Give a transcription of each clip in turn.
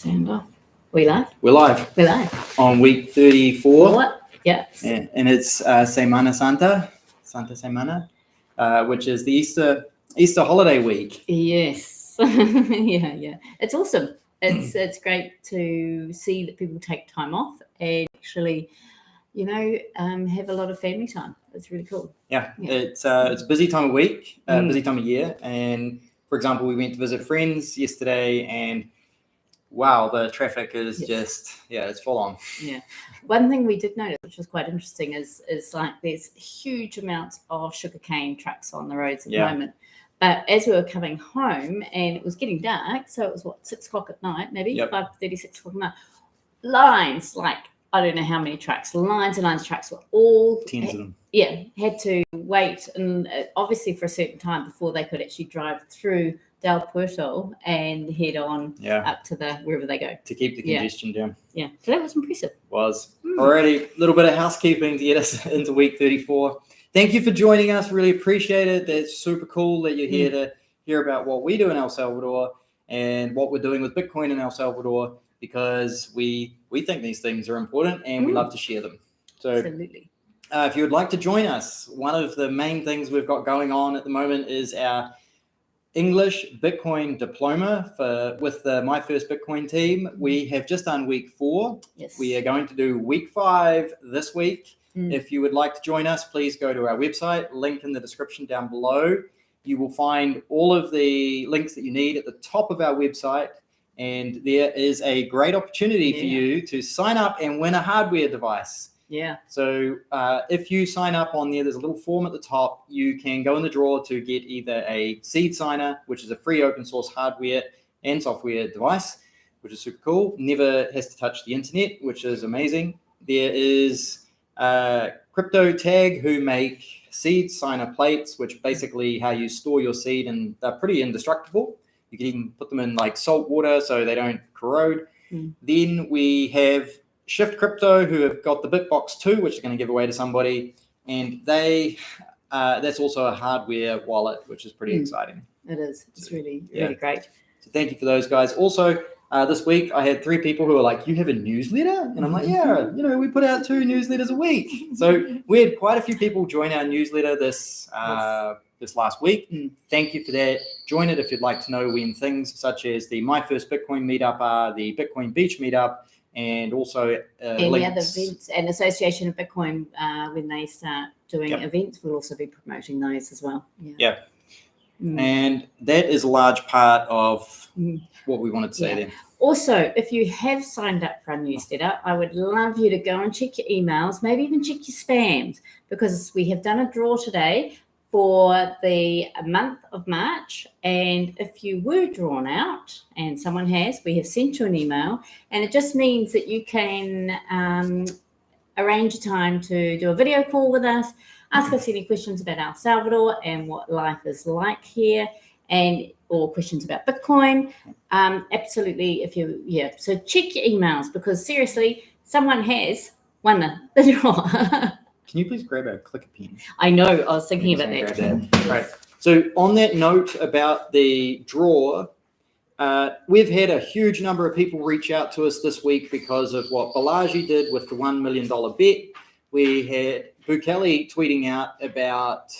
Sound off. We live? We're live. We're live. On week 34. What? Yeah. And it's Semana Santa, Santa Semana, which is the Easter holiday week. Yes. yeah. It's awesome. It's great to see that people take time off and actually, have a lot of family time. It's really cool. Yeah. It's a busy time of week, busy time of year. And for example, we went to visit friends yesterday and wow, the traffic is it's full on. Yeah. One thing we did notice, which was quite interesting, is like there's huge amounts of sugarcane trucks on the roads at the moment. But as we were coming home and it was getting dark, so it was 6 o'clock at night, maybe 5:30, 6 o'clock at night. Lines, like I don't know how many trucks, lines and lines of trucks were all tens of them. Yeah, had to wait and obviously for a certain time before they could actually drive through Del Puerto and head on up to wherever they go. To keep the congestion down. Yeah, so that was impressive. Alrighty, a little bit of housekeeping to get us into week 34. Thank you for joining us. Really appreciate it. That's super cool that you're here to hear about what we do in El Salvador and what we're doing with Bitcoin in El Salvador, because we think these things are important and we love to share them. So absolutely. If you would like to join us, one of the main things we've got going on at the moment is our English Bitcoin diploma with the My First Bitcoin team. We have just done week 4. Yes. We are going to do week 5 this week. If you would like to join us, please go to our website, link in the description down below. You will find all of the links that you need at the top of our website. And there is a great opportunity for you to sign up and win a hardware device. Yeah. So if you sign up on there's a little form at the top. You can go in the draw to get either a seed signer, which is a free open source hardware and software device, which is super cool. Never has to touch the internet, which is amazing. There is Crypto Tag, who make seed signer plates, which basically how you store your seed, and they're pretty indestructible. You can even put them in like salt water so they don't corrode. Then we have Shift Crypto, who have got the Bitbox 2, which they're going to give away to somebody. And that's also a hardware wallet, which is pretty exciting. It is. It's really great. So thank you for those guys. Also, this week I had 3 people who were like, "You have a newsletter?" And I'm like, "Yeah, we put out 2 newsletters a week." So we had quite a few people join our newsletter this last week. Thank you for that. Join it if you'd like to know when things such as the My First Bitcoin meetup are, the Bitcoin Beach meetup, and also any links. other events. And Association of Bitcoin, when they start doing events, we'll also be promoting those as well. And that is a large part of what we wanted to say there. Also, if you have signed up for our newsletter, I would love you to go and check your emails, maybe even check your spams, because we have done a draw today for the month of March. And if you were drawn out, and someone has, we have sent you an email, and it just means that you can arrange a time to do a video call with us, ask us any questions about El Salvador and what life is like here, or questions about Bitcoin. Absolutely. So check your emails, because seriously, someone has won the draw. Can you please grab a clicker pen? I know. I was thinking about that. Right. So on that note about the draw, we've had a huge number of people reach out to us this week because of what Balaji did with the $1 million bet. We had Bukele tweeting out about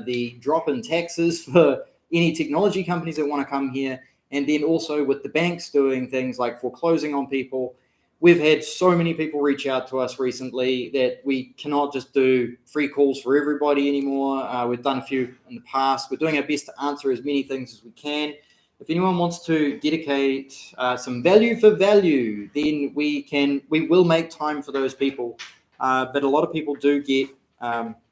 the drop in taxes for any technology companies that want to come here. And then also with the banks doing things like foreclosing on people. We've had so many people reach out to us recently that we cannot just do free calls for everybody anymore. We've done a few in the past. We're doing our best to answer as many things as we can. If anyone wants to dedicate some value for value, then we will make time for those people. But a lot of people do get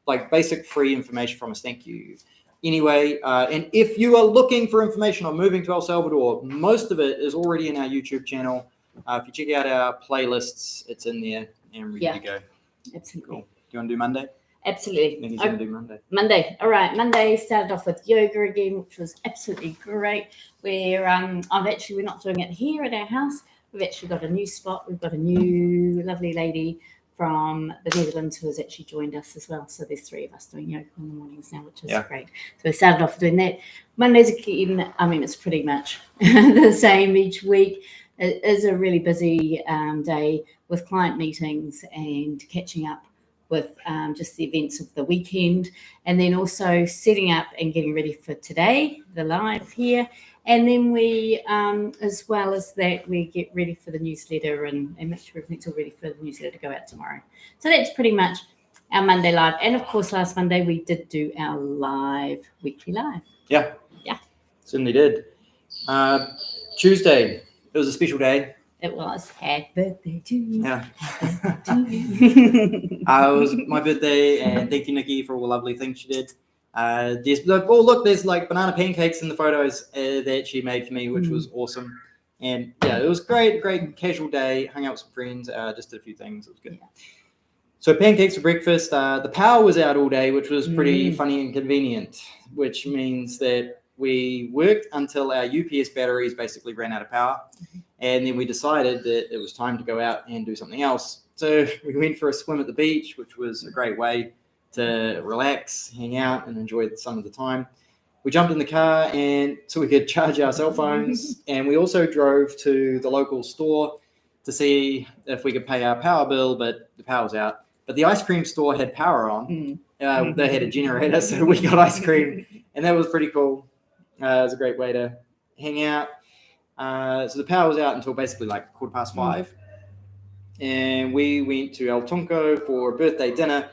like basic free information from us. Thank you. Anyway, and if you are looking for information on moving to El Salvador, most of it is already in our YouTube channel. If you check out our playlists, it's in there and ready to go. Absolutely. Cool. Do you want to do Monday? Absolutely. Nikki's going to do Monday. All right. Monday started off with yoga again, which was absolutely great. We're not doing it here at our house. We've actually got a new spot. We've got a new lovely lady from the Netherlands who has actually joined us as well. So there's 3 of us doing yoga in the mornings now, which is great. So we started off doing that. Mondays again, it's pretty much the same each week. it is a really busy day with client meetings and catching up with just the events of the weekend, and then also setting up and getting ready for today, the live here. And then we, as well as that, we get ready for the newsletter and make sure everything's all ready for the newsletter to go out tomorrow. So that's pretty much our Monday live. And of course, last Monday we did do our weekly live. Yeah. Yeah. Certainly did. Tuesday, it was a special day. It was. Happy birthday to you. Yeah. To you. It was my birthday, and thank you, Nicki, for all the lovely things she did. There's like banana pancakes in the photos that she made for me, which was awesome. And yeah, it was great casual day. Hung out with some friends, just did a few things. It was good. Yeah. So pancakes for breakfast. The power was out all day, which was pretty funny and convenient, which means that we worked until our UPS batteries basically ran out of power. And then we decided that it was time to go out and do something else. So we went for a swim at the beach, which was a great way to relax, hang out, and enjoy some of the time. We jumped in the car and so we could charge our cell phones. And we also drove to the local store to see if we could pay our power bill, but the power was out. But the ice cream store had power on. They had a generator, so we got ice cream. And that was pretty cool. It was a great way to hang out. So the power was out until basically like 5:15. And we went to El Tunco for birthday dinner.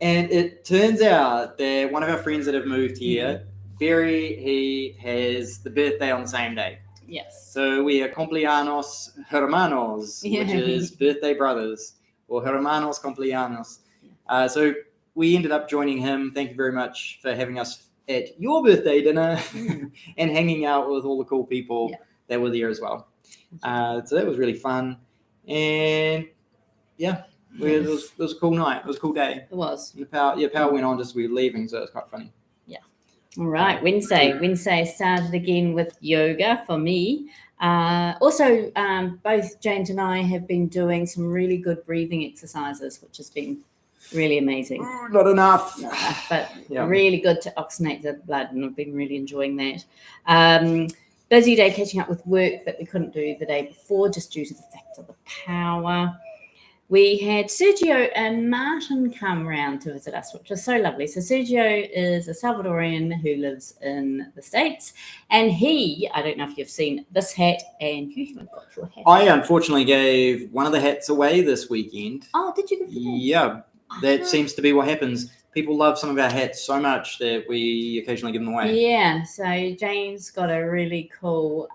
And it turns out that one of our friends that have moved here, Barry, he has the birthday on the same day. Yes. So we are cumpleaños hermanos, which is birthday brothers, or hermanos cumpleaños. So we ended up joining him. Thank you very much for having us at your birthday dinner and hanging out with all the cool people that were there as well. So that was really fun. And yeah. It was a cool night. It was a cool day. It was. The power went on just as we were leaving, so it was quite funny. Yeah. All right. Wednesday started again with yoga for me. Also, both James and I have been doing some really good breathing exercises, which has been really amazing. Not enough. But really good to oxygenate the blood, and I've been really enjoying that. Busy day catching up with work that we couldn't do the day before just due to the fact of the power. We had Sergio and Martin come round to visit us, which was so lovely. So Sergio is a Salvadorian who lives in the States, and I don't know if you've seen this hat, and you haven't got your hat. I unfortunately gave one of the hats away this weekend. Oh, did you give the hat? Yeah, that seems to be what happens. People love some of our hats so much that we occasionally give them away. Yeah, so James got a really cool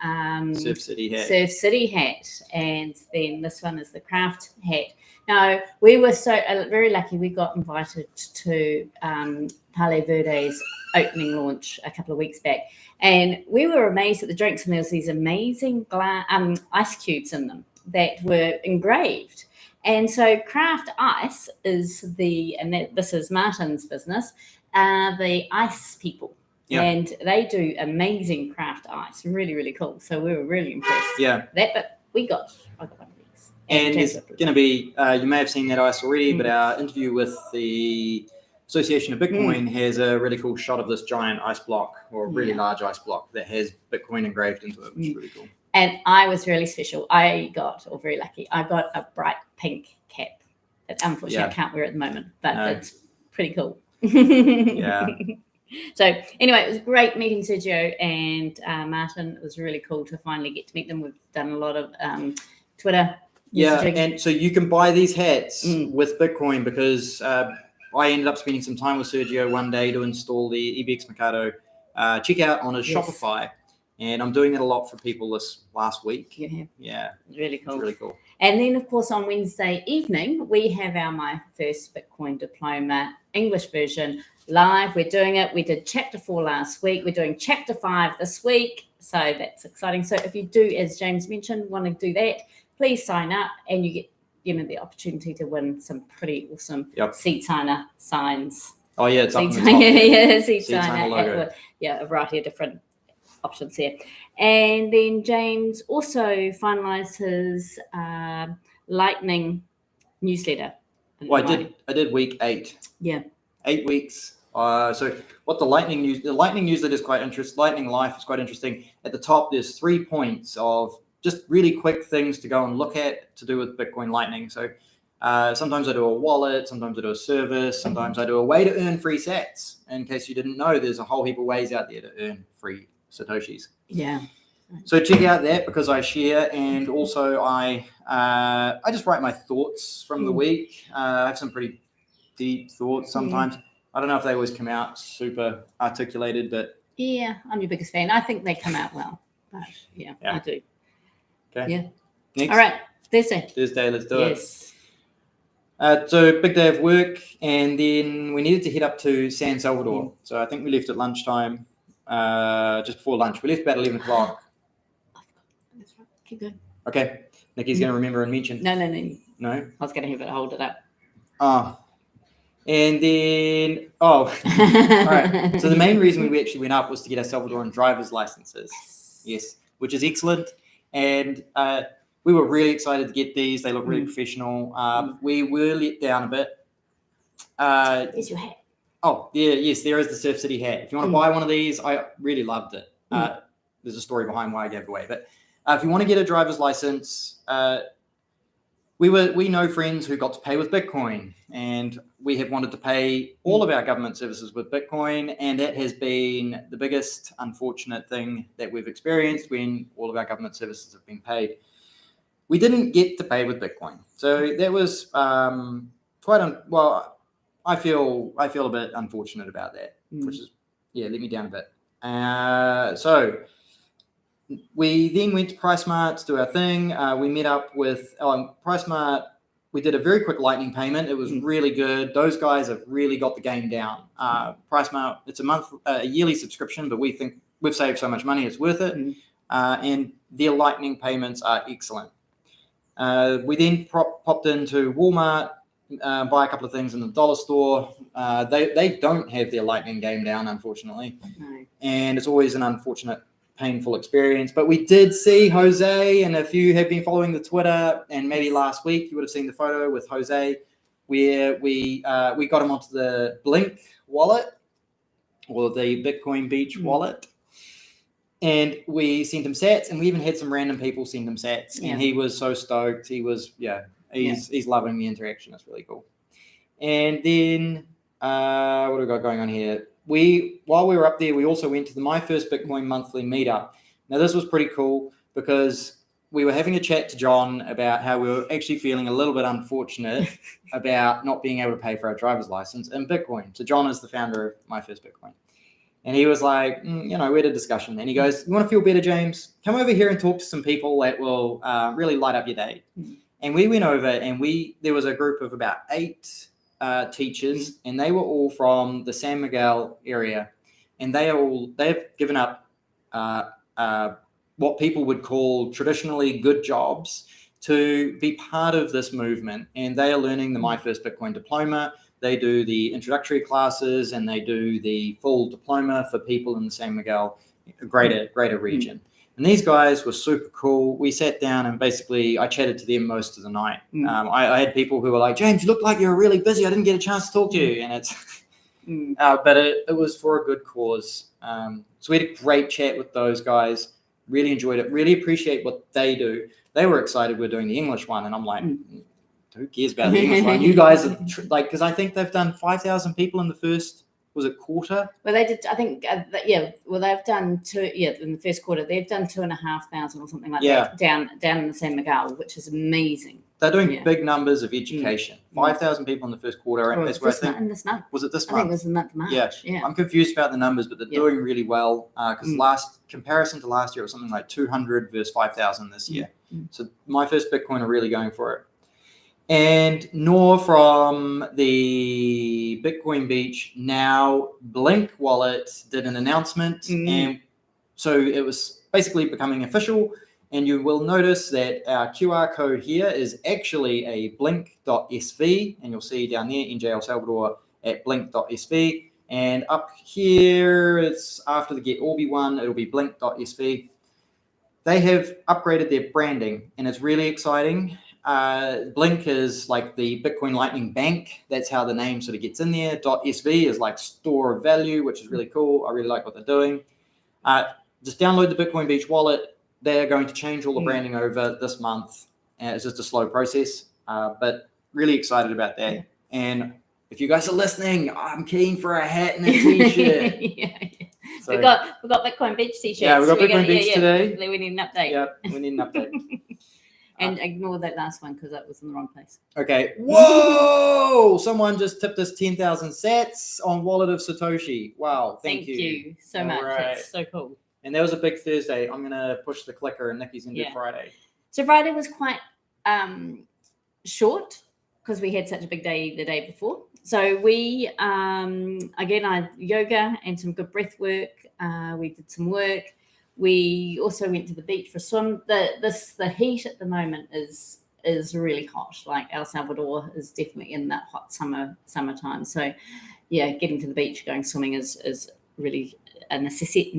Surf City hat, and then this one is the craft hat. Now, we were so very lucky. We got invited to Pale Verde's opening launch a couple of weeks back, and we were amazed at the drinks. And there was these amazing ice cubes in them that were engraved. And so craft ice is this is Martin's business, the ice people. Yeah. And they do amazing craft ice, really, really cool. So we were really impressed. Yeah. But I got one of these. And it's going to be, you may have seen that ice already, but our interview with the Association of Bitcoin has a really cool shot of this giant ice block, or really large ice block that has Bitcoin engraved into it, which is really cool. And I was really special. Very lucky, I got a bright pink cap that unfortunately I can't wear at the moment, but it's pretty cool. Yeah. So anyway, it was great meeting Sergio and Martin. It was really cool to finally get to meet them. We've done a lot of Twitter messaging. And so you can buy these hats with Bitcoin, because I ended up spending some time with Sergio one day to install the EBOOK Mercado checkout on his Shopify. And I'm doing that a lot for people this last week. Yeah. Really cool. It's really cool. And then, of course, on Wednesday evening, we have our My First Bitcoin Diploma English version live. We're doing it. We did Chapter 4 last week. We're doing Chapter 5 this week. So that's exciting. So if you do, as James mentioned, want to do that, please sign up, and you get the opportunity to win some pretty awesome seat signer signs. Oh, yeah. It's up seat on the top. seat signer logo. A variety of different options here. And then James also finalized his Lightning newsletter. Well, I did week 8. Yeah. 8 weeks. So what the Lightning newsletter is quite interesting. Lightning Life is quite interesting. At the top, there's 3 points of just really quick things to go and look at to do with Bitcoin Lightning. So sometimes I do a wallet, sometimes I do a service, sometimes I do a way to earn free sats. In case you didn't know, there's a whole heap of ways out there to earn free Satoshis. Yeah. So check out that, because I share, and also I just write my thoughts from the week. I have some pretty deep thoughts sometimes. I don't know if they always come out super articulated, but yeah, I'm your biggest fan. I think they come out well, but yeah. I do. Okay. Yeah. Next. All right. Thursday, let's do it. Yes. So big day of work, and then we needed to head up to San Salvador. So I think we left at lunchtime, just before lunch. We left about 11 o'clock. That's right. Keep going. Okay. Nicki's going to remember and mention. No. No? I was going to have it hold it up. Oh. And then, all right. So the main reason we actually went up was to get our Salvadoran driver's licenses. Yes, which is excellent. And we were really excited to get these. They look really professional. We were let down a bit. Here's your hat. Oh, yeah, yes, there is the Surf City hat. If you want to buy one of these, I really loved it. There's a story behind why I gave it away. But if you want to get a driver's license, we know friends who got to pay with Bitcoin, and we have wanted to pay all of our government services with Bitcoin, and that has been the biggest unfortunate thing that we've experienced when all of our government services have been paid. We didn't get to pay with Bitcoin, so that was I feel a bit unfortunate about that, which is let me down a bit. So we then went to PriceSmart to do our thing. We met up with PriceSmart. We did a very quick Lightning payment. It was really good. Those guys have really got the game down. PriceSmart, it's a yearly subscription, but we think we've saved so much money, it's worth it. And their Lightning payments are excellent. We then popped into Walmart, buy a couple of things in the dollar store. They don't have their Lightning game down, unfortunately. And it's always an unfortunate, painful experience. But we did see Jose, and if you have been following the Twitter, and maybe last week you would have seen the photo with Jose, where we got him onto the Blink wallet, or the Bitcoin Beach wallet, and we sent him sats, and we even had some random people send him sats, and he was so stoked. He was he's loving the interaction. It's really cool. And then what have we got going on here? While we were up there, we also went to the My First Bitcoin monthly meetup. Now, this was pretty cool because we were having a chat to John about how we were actually feeling a little bit unfortunate about not being able to pay for our driver's license in Bitcoin. So John is the founder of My First Bitcoin. And he was like, we had a discussion. And he goes, you want to feel better, James? Come over here and talk to some people that will really light up your day. And we went over, and there was a group of about 8 teachers, and they were all from the San Miguel area, and they've given up what people would call traditionally good jobs to be part of this movement, and they are learning the My First Bitcoin diploma. They do the introductory classes, and they do the full diploma for people in the San Miguel greater region. And these guys were super cool. We sat down, and basically I chatted to them most of the night. I had people who were like, James, you look like you're really busy. I didn't get a chance to talk to you. And it's, but it was for a good cause. So we had a great chat with those guys. Really enjoyed it. Really appreciate what they do. They were excited we're doing the English one. And I'm like, who cares about the English one? You guys are because I think they've done 5,000 people in the first, was it quarter? Well, they did, I think, well, they've done in the first quarter, they've done 2,500 or something like that down in the San Miguel, which is amazing. They're doing big numbers of education. 5,000 people in the first quarter. In this month. Was it this month? I think it was the month of March. Yeah. I'm confused about the numbers, but they're doing really well because comparison to last year, it was something like 200 versus 5,000 this year. So My First Bitcoin are really going for it. And Nor from the Bitcoin Beach, now Blink wallet, did an announcement. And so it was basically becoming official. And you will notice that our QR code here is actually a blink.sv. And you'll see down there, njelsalvador at blink.sv. And up here, it's after the Get Orbi one, it'll be blink.sv. They have upgraded their branding, and it's really exciting. Blink is like the Bitcoin Lightning Bank. That's how the name sort of gets in there. .sv is like store of value, which is really cool. I really like what they're doing. Just download the Bitcoin Beach wallet. they're going to change all the branding over this month. It's just a slow process, but really excited about that. Yeah. And if you guys are listening, I'm keen for a hat and a t-shirt. Yeah. So, we've got Bitcoin Beach t-shirts. Yeah, we've got Bitcoin Beach today. We need an update. Yep, we need an update. And ignore that last one because that was in the wrong place. Okay. Whoa! Someone just tipped us 10,000 sats on Wallet of Satoshi. Wow. Thank you so much. Right. It's so cool. And that was a big Thursday. I'm going to push the clicker and Nicki's going to do Friday. So Friday was quite short because we had such a big day the day before. So we, again, I yoga and some good breath work. We did some work. We also went to the beach for a swim. The heat at the moment is really hot. Like El Salvador is definitely in that hot summertime. So yeah, getting to the beach, going swimming is really a necessity.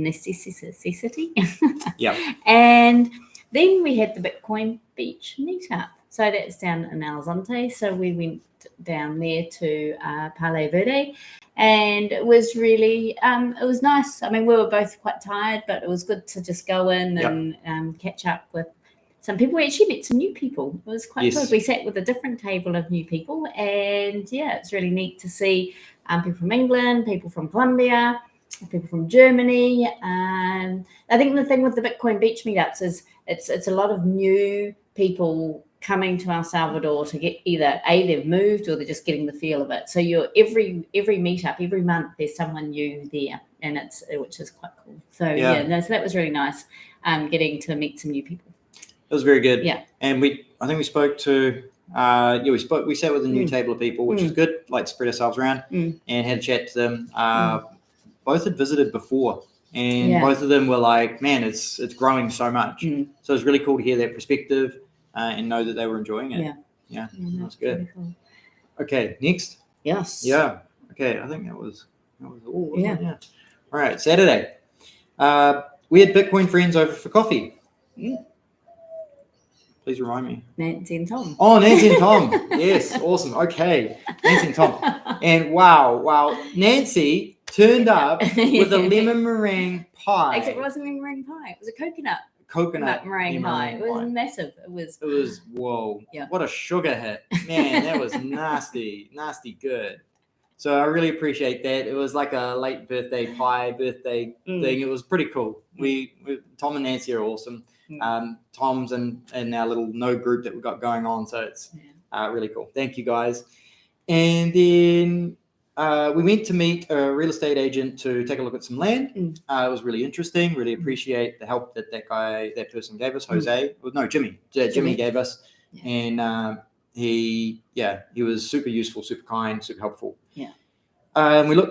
Yeah. And then we had the Bitcoin Beach meetup. So that's down in El Zonte. So we went down there to Palo Verde. And it was really, it was nice. I mean, we were both quite tired, but it was good to just go in and catch up with some people. We actually met some new people. It was quite good. We sat with a different table of new people. And yeah, it's really neat to see people from England, people from Colombia, people from Germany. I think the thing with the Bitcoin Beach meetups is it's a lot of new people coming to El Salvador to get either they've moved or they're just getting the feel of it. So you're every meetup, every month there's someone new there, and which is quite cool. So so that was really nice, getting to meet some new people. It was very good. Yeah. And I think we spoke to we sat with a new table of people, which is good, like to spread ourselves around, and had a chat to them. Both had visited before, and both of them were like, man, it's growing so much. So it's really cool to hear that perspective. And know that they were enjoying it. Yeah, that's good. Really cool. Okay, next. Yes. Yeah. Okay, I think that was all. Yeah. All right, Saturday. We had Bitcoin friends over for coffee. Please remind me. Nancy and Tom. Oh, Nancy and Tom. Yes, awesome. Okay, Nancy and Tom. And wow, Nancy turned up with a lemon meringue pie. Except it wasn't a meringue pie. It was a coconut meringue pie. It was massive. It was whoa. Yeah. What a sugar hit. Man, that was nasty good. So I really appreciate that. It was like a late birthday thing. It was pretty cool. We Tom and Nancy are awesome. Tom's in our little node group that we've got going on. So it's really cool. Thank you guys. And then we went to meet a real estate agent to take a look at some land. It was really interesting. Really appreciate the help that person gave us. Jimmy. Jimmy gave us, and he was super useful, super kind, super helpful. Yeah.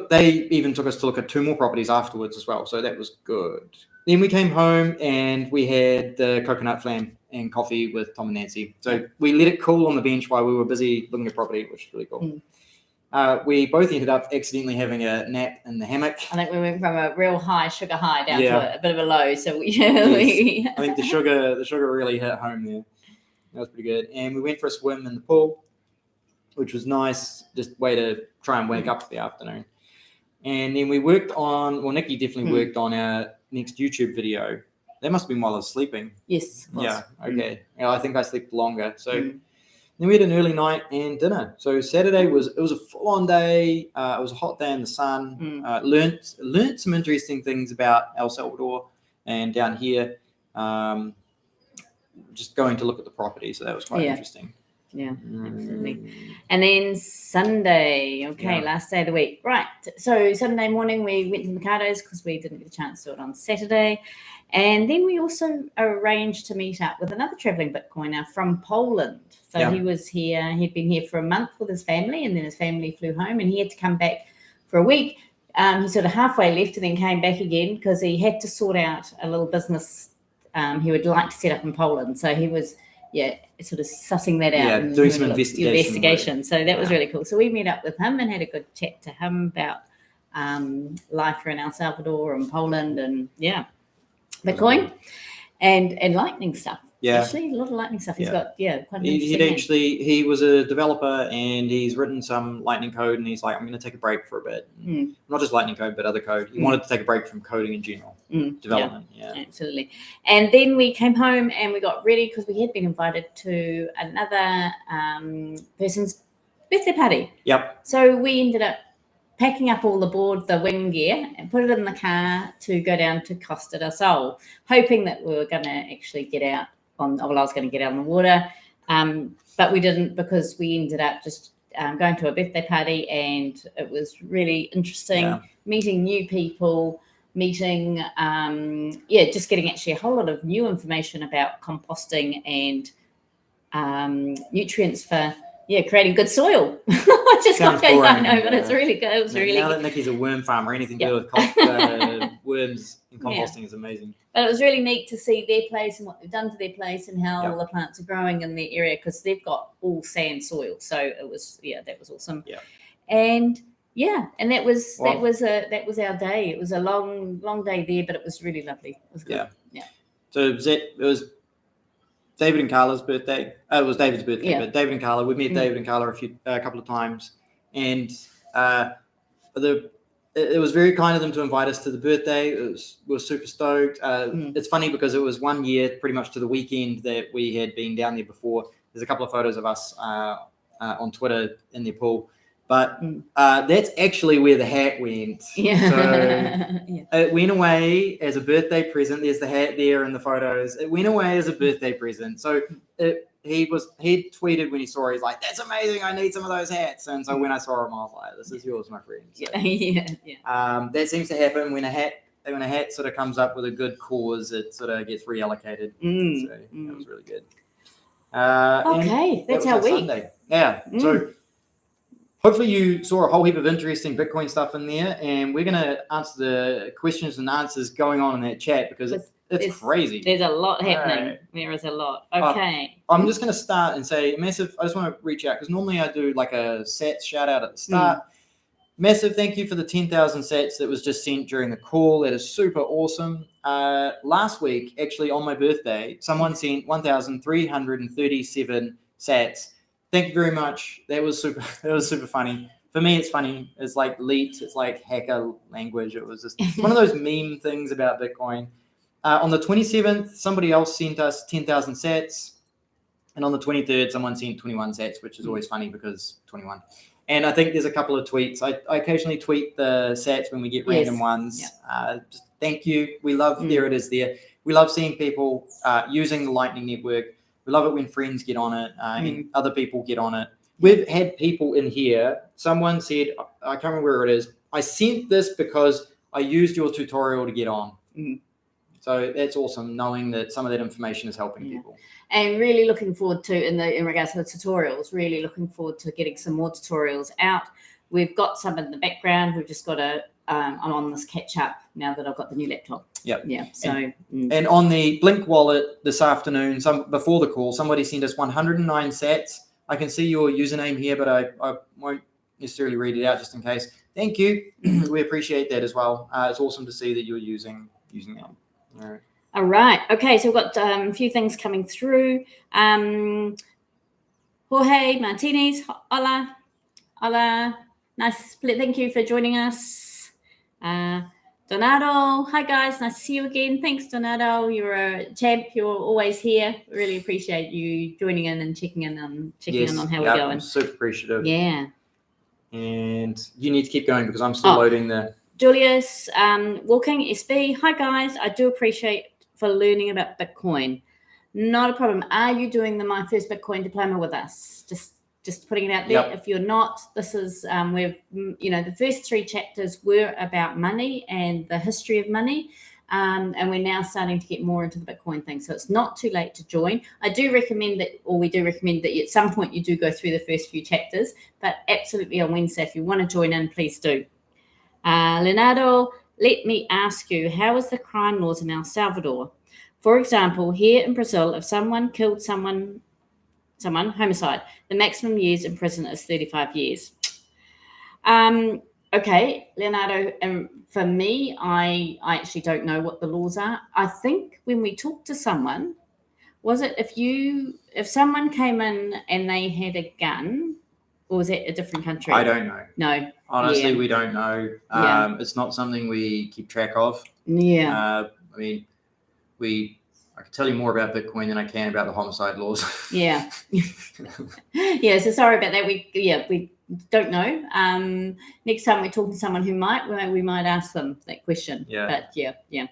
They even took us to look at 2 more properties afterwards as well. So that was good. Then we came home and we had the coconut flam and coffee with Tom and Nancy. So we let it cool on the bench while we were busy looking at property, which is really cool. We both ended up accidentally having a nap in the hammock. I think we went from a real high sugar high down to a bit of a low. So I think the sugar really hit home there. That was pretty good. And we went for a swim in the pool, which was nice. Just way to try and wake up for the afternoon. And then we worked on. Well, Nicki definitely worked on our next YouTube video. That must have been while I was sleeping. Yes. Yeah. Okay. I think I slept longer. So. Then we had an early night and dinner. So Saturday was a full-on day. It was a hot day in the sun. Learned some interesting things about El Salvador and down here. Just going to look at the property, so that was quite interesting. Yeah, absolutely. And then Sunday, last day of the week. Right. So Sunday morning we went to Mercado's because we didn't get a chance to do it on Saturday. And then we also arranged to meet up with another traveling Bitcoiner from Poland. So he was here. He'd been here for a month with his family, and then his family flew home, and he had to come back for a week. He sort of halfway left and then came back again because he had to sort out a little business he would like to set up in Poland. So he was, sort of sussing that out. And doing some investigation. So that was really cool. So we met up with him and had a good chat to him about life in El Salvador and Poland and Bitcoin and Lightning stuff. Yeah. Actually, a lot of Lightning stuff. He's got, quite an He was a developer and he's written some Lightning code and he's like, I'm going to take a break for a bit. Not just Lightning code, but other code. He wanted to take a break from coding in general, development. Yeah, absolutely. And then we came home and we got ready because we had been invited to another person's birthday party. Yep. So we ended up packing up all the wing gear and put it in the car to go down to Costa del Sol, hoping that we were going to actually get out I was going to get out on the water, but we didn't because we ended up just going to a birthday party, and it was really interesting meeting new people, just getting actually a whole lot of new information about composting and nutrients for creating good soil. Sounds boring, I know, but it's really good. It was really now good. that Nicki's a worm farmer, anything to do with worms and composting is amazing. But it was really neat to see their place and what they've done to their place and how all the plants are growing in their area, because they've got all sand soil. So it was that was awesome. Yeah. And that was our day. It was a long day there, but it was really lovely. It was good. Yeah. So it was David and Carla's birthday. It was David's birthday, but David and Carla. We met David and Carla a couple of times, and it was very kind of them to invite us to the birthday. We were super stoked. It's funny because it was 1 year, pretty much to the weekend, that we had been down there before. There's a couple of photos of us on Twitter in their pool, but that's actually where the hat went. Yeah. So it went away as a birthday present. There's the hat there in the photos. It went away as a birthday present. So he tweeted when he saw it, he's like, that's amazing, I need some of those hats. And so when I saw him, I was like, this is yours, my friend. So, that seems to happen when a hat sort of comes up with a good cause, it sort of gets reallocated. So that was really good. Okay, that's our week. Sunday. Yeah. So hopefully you saw a whole heap of interesting Bitcoin stuff in there, and we're going to answer the questions and answers going on in that chat because it's crazy. There's a lot happening. Right. There is a lot. Okay. I'm just going to start and say massive. I just want to reach out because normally I do like a sats shout out at the start. Massive thank you for the 10,000 sats that was just sent during the call. That is super awesome. Last week, actually on my birthday, someone sent 1,337 sats. Thank you very much. That was super funny. For me, it's funny. It's like leet. It's like hacker language. It was just one of those meme things about Bitcoin. On the 27th, somebody else sent us 10,000 sats. And on the 23rd, someone sent 21 sats, which is always funny because 21. And I think there's a couple of tweets. I occasionally tweet the sats when we get random ones. Just thank you. We love, there it is there. We love seeing people using the Lightning Network. We love it when friends get on it and other people get on it. We've had people in here. Someone said, I can't remember where it is. I sent this because I used your tutorial to get on. So that's awesome, knowing that some of that information is helping people. And really looking forward to, in regards to the tutorials, really looking forward to getting some more tutorials out. We've got some in the background. We've just got I'm on this catch up now that I've got the new laptop. Yep. Yeah. So. And on the Blink wallet this afternoon, before the call, somebody sent us 109 sats. I can see your username here, but I won't necessarily read it out just in case. Thank you. We appreciate that as well. It's awesome to see that you're using that. All right. Okay. So we've got a few things coming through. Jorge Martinez. Hola. Nice. Thank you for joining us. Donato. Hi, guys. Nice to see you again. Thanks, Donato. You're a champ. You're always here. Really appreciate you joining in and checking in on how we're going. I'm super appreciative. Yeah. And you need to keep going because I'm still loading the... Julius, Walking SB. Hi, guys. I do appreciate for learning about Bitcoin. Not a problem. Are you doing the My First Bitcoin diploma with us? Just putting it out there. Yep. If you're not, this is the first 3 chapters were about money and the history of money. And we're now starting to get more into the Bitcoin thing. So it's not too late to join. We do recommend that at some point you do go through the first few chapters, but absolutely on Wednesday, if you want to join in, please do. Leonardo, let me ask you, how is the crime laws in El Salvador? For example, here in Brazil, if someone killed someone, homicide, the maximum years in prison is 35 years. Okay, Leonardo, for me, I actually don't know what the laws are. I think when we talk to someone, Was it if someone came in and they had a gun, or was it a different country? I don't know. No. Honestly, Yeah. we don't know. Yeah. It's not something we keep track of. Yeah. I mean, I can tell you more about Bitcoin than I can about the homicide laws. Yeah. Yeah. So sorry about that. We don't know. Next time we talk to someone who we might ask them that question. Yeah. But yeah.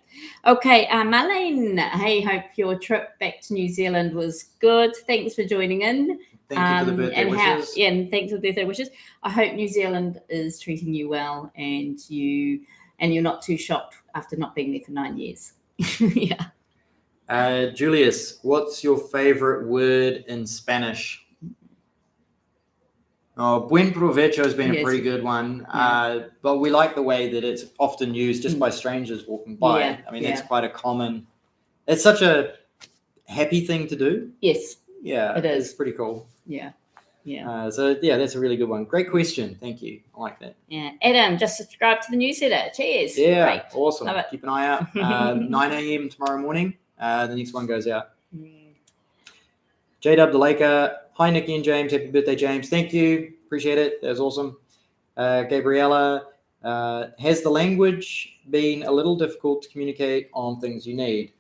Okay. Marlene, hey, hope your trip back to New Zealand was good. Thanks for joining in. Thank you for the birthday wishes. And thanks for the birthday wishes. I hope New Zealand is treating you well, and you're not too shocked after not being there for 9 years. Yeah. Julius, what's your favorite word in Spanish? Oh, buen provecho has been a pretty good one, but we like the way that it's often used just by strangers walking by. Yeah, I mean, it's quite a common. It's such a happy thing to do. Yes. Yeah, it is. It's pretty cool. Yeah. So that's a really good one. Great question. Thank you. I like that. Yeah. Adam, just subscribe to the newsletter. Cheers. Yeah. Great. Awesome. Love it. Keep an eye out. 9 a.m. tomorrow morning. The next one goes out. J-Dub the Laker. Hi, Nicki and James. Happy birthday, James. Thank you. Appreciate it. That was awesome. Gabriella. Has the language been a little difficult to communicate on things you need?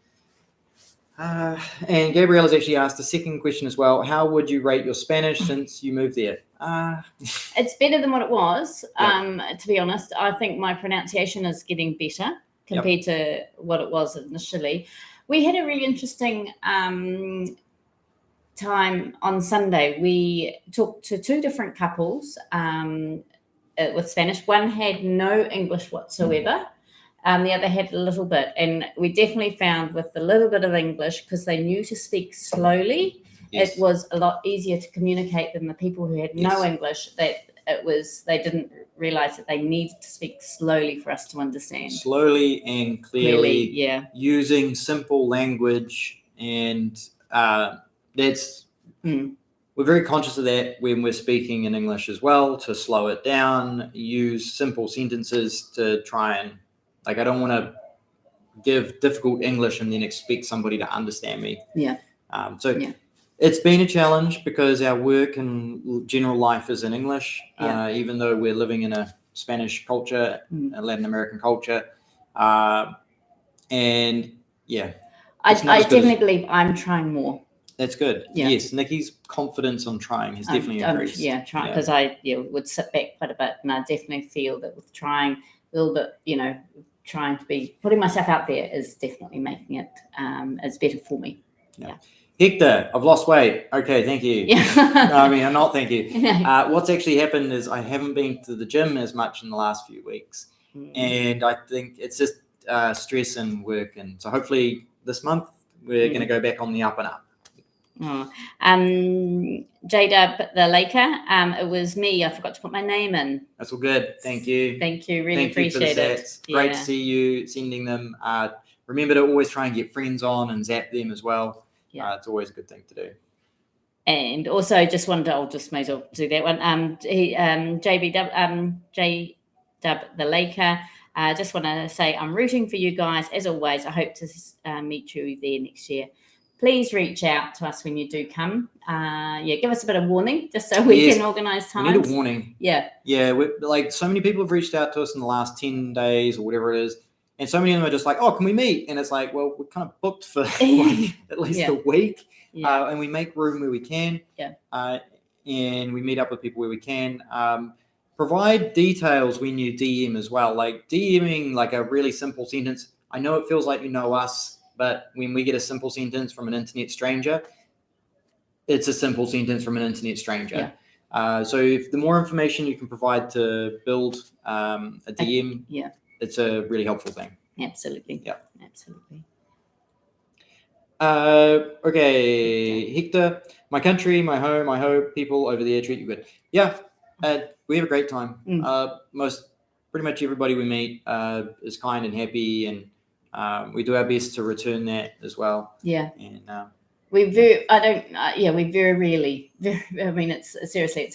And Gabriella's actually asked a second question as well. How would you rate your Spanish since you moved there? It's better than what it was. To be honest, I think my pronunciation is getting better compared to what it was initially. We had a really interesting time on Sunday. We talked to 2 different couples with Spanish. One had no English whatsoever. The other had a little bit, and we definitely found with a little bit of English, because they knew to speak slowly, it was a lot easier to communicate than the people who had no English. They didn't realize that they needed to speak slowly for us to understand. Slowly and clearly, using simple language, and that's we're very conscious of that when we're speaking in English as well, to slow it down, use simple sentences to try and, like, I don't want to give difficult English and then expect somebody to understand me. It's been a challenge because our work and general life is in English, even though we're living in a Spanish culture, a Latin American culture. I definitely believe I'm trying more. That's good. Yeah. Yes, Nicki's confidence on trying has definitely increased. Trying, because I would sit back quite a bit, and I definitely feel that with trying a little bit, trying to be putting myself out there is definitely making it it's better for me. Yeah. Hector, I've lost weight. Okay, thank you. I'm not thank you. What's actually happened is I haven't been to the gym as much in the last few weeks, and I think it's just stress and work, and so hopefully this month we're going to go back on the up and up. J-Dub the Laker, it was me. I forgot to put my name in. That's all good. Thank you. Thank you. Really appreciate it. Great to see you sending them. Remember to always try and get friends on and zap them as well. It's always a good thing to do. And also, I'll just may as well do that one. J-Dub the Laker. Just want to say I'm rooting for you guys as always. I hope to meet you there next year. Please reach out to us when you do come. Give us a bit of warning just so we can organise times. We need a warning. Yeah. We're, like, so many people have reached out to us in the last 10 days or whatever it is. And so many of them are just like, oh, can we meet? And it's like, well, we're kind of booked for at least a week. And we make room where we can. And we meet up with people where we can. Provide details when you DM as well. Like DMing like a really simple sentence. I know it feels like you know us, but when we get a simple sentence from an internet stranger, it's a simple sentence from an internet stranger. So if the more information you can provide to build a DM, it's a really helpful thing. Absolutely. Yeah. Absolutely. Okay, Hector, my country, my home, I hope people over there treat you good. Yeah, we have a great time. Pretty much everybody we meet is kind and happy, and we do our best to return that as well. Yeah. And we very rarely. I mean, it's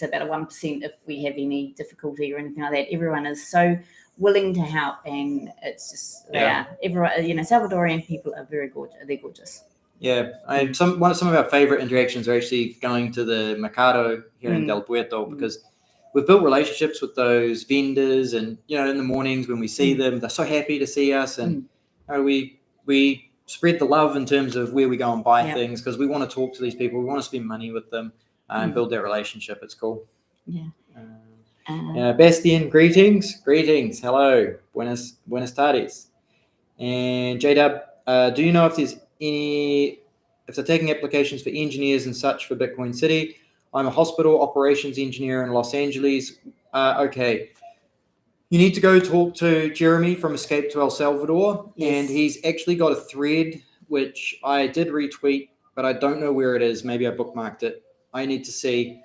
about a 1% if we have any difficulty or anything like that. Everyone is so willing to help, and it's just everyone. Salvadorian people are very gorgeous. They're gorgeous. Yeah, some of our favorite interactions are actually going to the Mercado here in Del Puerto, because we've built relationships with those vendors, and in the mornings when we see them, they're so happy to see us, and we spread the love in terms of where we go and buy things, because we want to talk to these people, we want to spend money with them, and build that relationship. It's cool. Bastian, greetings, hello, buenas tardes. And JW, do you know if they're taking applications for engineers and such for Bitcoin City? I'm a hospital operations engineer in Los Angeles. Okay. You need to go talk to Jeremy from Escape to El Salvador. Yes. And he's actually got a thread, which I did retweet, but I don't know where it is. Maybe I bookmarked it. I need to see.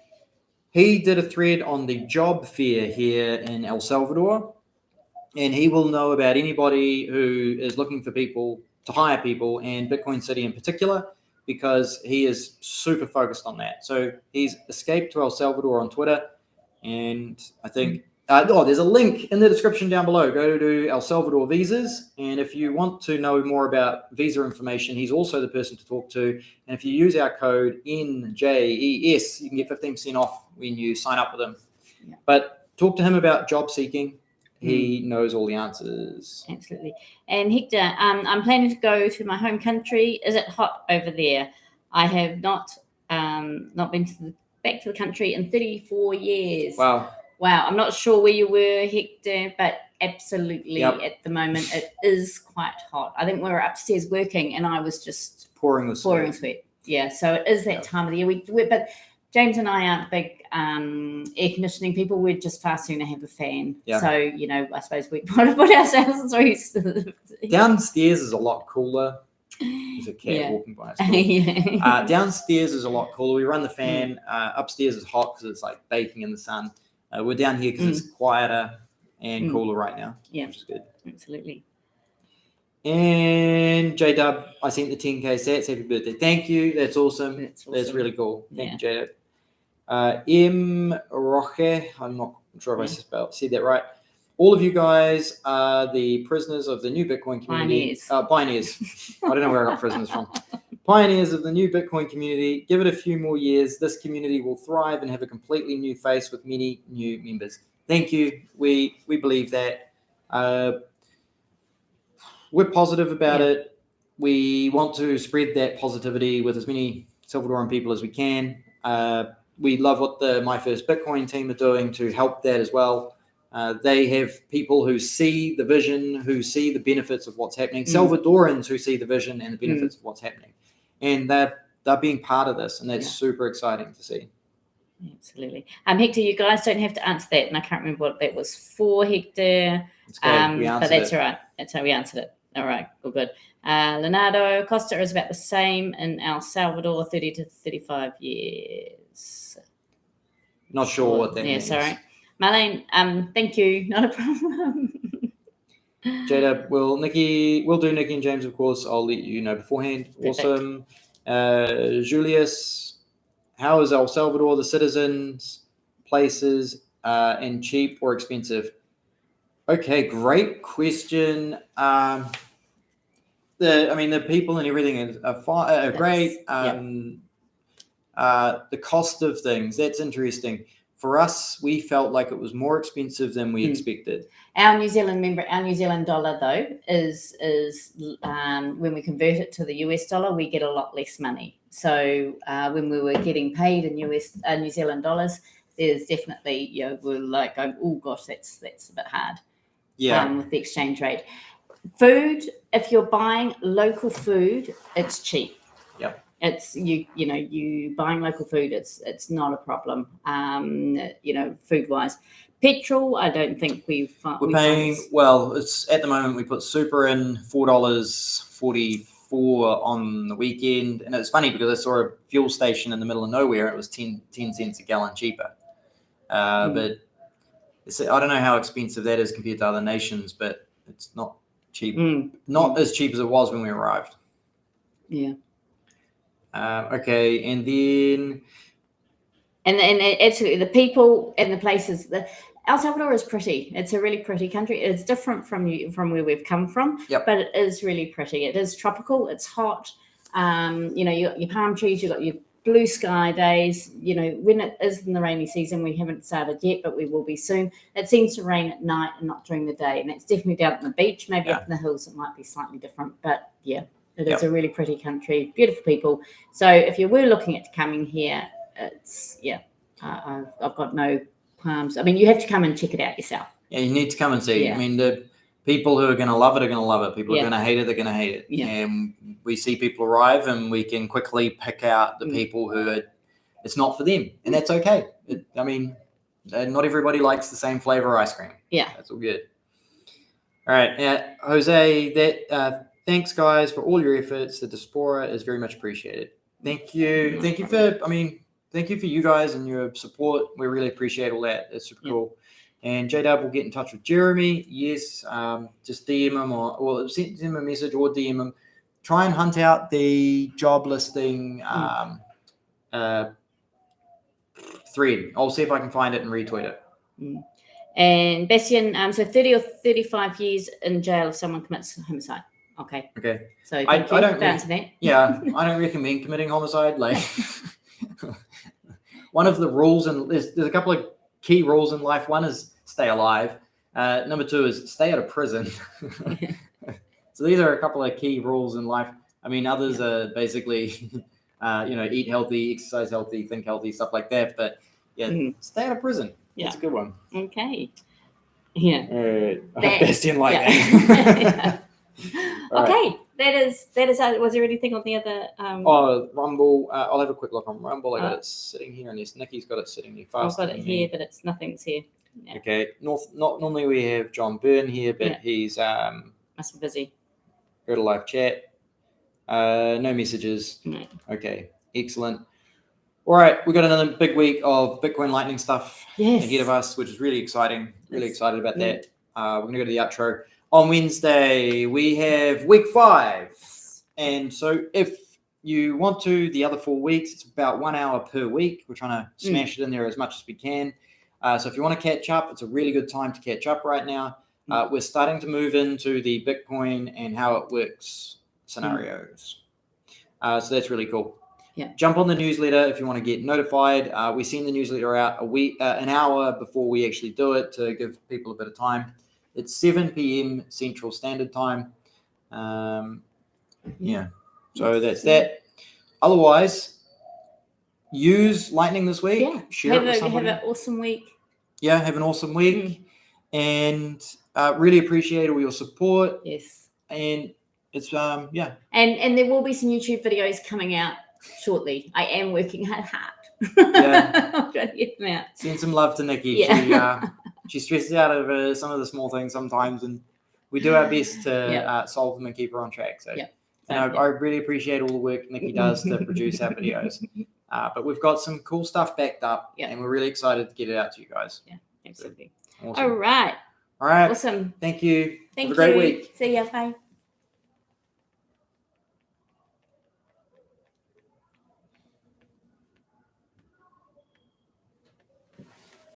He did a thread on the job fair here in El Salvador, and he will know about anybody who is looking for people to hire people, and Bitcoin City in particular, because he is super focused on that. So he's Escape to El Salvador on Twitter, and I think there's a link in the description down below. Go to El Salvador visas, and if you want to know more about visa information, he's also the person to talk to. And if you use our code NJES, you can get 15% off when you sign up with him. Yeah. But talk to him about job seeking. He knows all the answers. Absolutely. And Hector, I'm planning to go to my home country. Is it hot over there? I have not been back to the country in 34 years. Wow. I'm not sure where you were, Hector, but absolutely at the moment it is quite hot. I think we were upstairs working and I was just pouring sweat. Yeah, so it is that time of the year. But James and I aren't big air conditioning people. We'd just far sooner have a fan. Yeah. So, I suppose we want to put ourselves through. Downstairs is a lot cooler. There's a cat walking by us. Downstairs is a lot cooler. We run the fan. Upstairs is hot because it's like baking in the sun. We're down here because it's quieter and cooler right now, which is good. Absolutely. And J-Dub, I sent the 10K sats. Happy birthday. Thank you. That's awesome. That's really cool. Thank you, J-Dub. M. Roche, I'm not sure if I said that right. All of you guys are the prisoners of the new Bitcoin community. Pioneers. I don't know where I got prisoners from. Pioneers of the new Bitcoin community. Give it a few more years. This community will thrive and have a completely new face with many new members. Thank you. We believe that. We're positive about it. We want to spread that positivity with as many Salvadoran people as we can. We love what the My First Bitcoin team are doing to help that as well. They have people who see the vision, who see the benefits of what's happening, Salvadorans who see the vision and the benefits of what's happening. And they're being part of this, and that's super exciting to see. Absolutely. Hector, you guys don't have to answer that, and I can't remember what that was for, Hector. But that's all right. That's how we answered it. All right, all good. Leonardo Costa is about the same in El Salvador, 30 to 35 years. Not sure what that means. Sorry. Marlene, thank you. Not a problem. Jada, we'll do Nicki and James, of course. I'll let you know beforehand. Perfect. Awesome. Julius, how is El Salvador, the citizens, places, and cheap or expensive? Okay, great question. The people and everything are great. The cost of things, that's interesting. For us, we felt like it was more expensive than we expected. Our New Zealand dollar though is when we convert it to the US dollar, we get a lot less money. So when we were getting paid in New Zealand dollars, there's definitely we're like, oh gosh, that's a bit hard. Yeah, with the exchange rate. Food, if you're buying local food, it's cheap. Yep. It's you buying local food, it's not a problem. Food wise. Petrol, I don't think we're paying. Well, it's at the moment we put super in $4.44 on the weekend, and it's funny because I saw a fuel station in the middle of nowhere. It was 10 cents a gallon cheaper. But I don't know how expensive that is compared to other nations, but it's not cheap. Not as cheap as it was when we arrived. Yeah. Okay, and then absolutely the people and the places. El Salvador is pretty. It's a really pretty country. It's different from where we've come from, but it is really pretty. It is tropical. It's hot. You know, you got your palm trees, you got your blue sky days. You know, when it is in the rainy season, we haven't started yet, but we will be soon. It seems to rain at night and not during the day, and it's definitely down at the beach. Maybe up in the hills it might be slightly different, but yeah, it is a really pretty country, beautiful people. So if you were looking at coming here, it's I've got no qualms. I mean, you have to come and check it out yourself. Yeah, you need to come and see. Yeah. I mean, the people who are going to love it are going to love it. People who are going to hate it, they're going to hate it. Yeah. And we see people arrive and we can quickly pick out the people who it's not for them. And that's okay. I mean, not everybody likes the same flavor ice cream. Yeah. That's all good. All right. Jose, thanks, guys, for all your efforts. The diaspora is very much appreciated. Thank you. Thank you for you guys and your support. We really appreciate all that. It's super cool. And J-Dub will get in touch with Jeremy. Yes, just DM him or send him a message or DM him. Try and hunt out the job listing thread. I'll see if I can find it and retweet it. And Bastian, so 30 or 35 years in jail if someone commits homicide. Okay. So I don't that. Yeah, I don't recommend committing homicide. Like one of the rules, and there's a couple of key rules in life. One is stay alive. Number 2 is stay out of prison. So these are a couple of key rules in life. I mean, others are basically, eat healthy, exercise healthy, think healthy, stuff like that. But stay out of prison. Yeah. That's a good one. Okay. Yeah. Bastian like that. Okay. That is. Was there anything on the other? Rumble. I'll have a quick look on Rumble. I got it sitting here, and Nicki's got it sitting here fast. I've got it here, but nothing's here. Yeah. Okay. Normally we have John Byrne here, but he's must be busy. Go to live chat. No messages. No. Okay. Excellent. All right, we've got another big week of Bitcoin Lightning stuff ahead of us, which is really exciting. Really excited about that. We're going to go to the outro. On Wednesday, we have week 5. And so if you want to, the other 4 weeks, it's about 1 hour per week. We're trying to smash it in there as much as we can. So if you want to catch up, it's a really good time to catch up right now. We're starting to move into the Bitcoin and how it works scenarios. So that's really cool. Yeah. Jump on the newsletter if you want to get notified. We send the newsletter out an hour before we actually do it to give people a bit of time. It's 7 p.m. Central Standard Time. So that's that. Otherwise, use Lightning this week. Yeah. Share it with somebody. Have an awesome week. Yeah, have an awesome week. And really appreciate all your support. Yes. And it's And there will be some YouTube videos coming out shortly. I am working hard. Yeah. I'm trying to get them out. Send some love to Nicki. Yeah. She stresses out over some of the small things sometimes, and we do our best to solve them and keep her on track. So, I really appreciate all the work Nicki does to produce our videos. But we've got some cool stuff backed up, and we're really excited to get it out to you guys. Yeah, absolutely. So, awesome. All right. All right. Awesome. Thank you. Have a great week. See ya. Bye.